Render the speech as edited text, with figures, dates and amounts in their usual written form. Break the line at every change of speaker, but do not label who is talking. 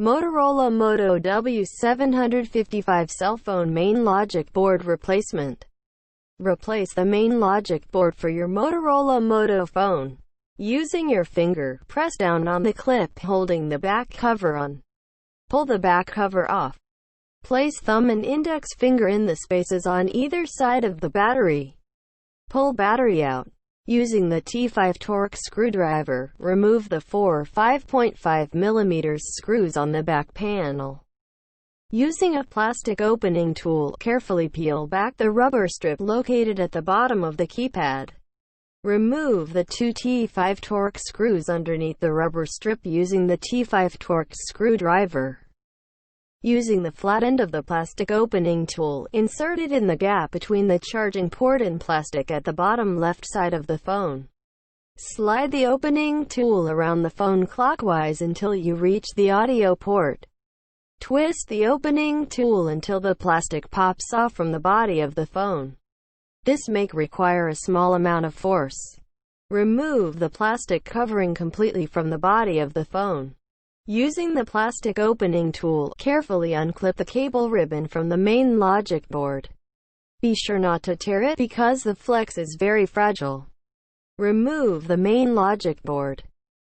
Motorola Moto W755 cell phone main logic board replacement. Replace the main logic board for your Motorola Moto phone. Using your finger, press down on the clip holding the back cover on. Pull the back cover off. Place thumb and index finger in the spaces on either side of the battery. Pull battery out. Using the T5 torque screwdriver, remove the 4 5.5 mm screws on the back panel. Using a plastic opening tool, carefully peel back the rubber strip located at the bottom of the keypad. Remove the 2 T5 torque screws underneath the rubber strip using the T5 torque screwdriver. Using the flat end of the plastic opening tool, insert it in the gap between the charging port and plastic at the bottom left side of the phone. Slide the opening tool around the phone clockwise until you reach the audio port. Twist the opening tool until the plastic pops off from the body of the phone. This may require a small amount of force. Remove the plastic covering completely from the body of the phone. Using the plastic opening tool, carefully unclip the cable ribbon from the main logic board. Be sure not to tear it because the flex is very fragile. Remove the main logic board.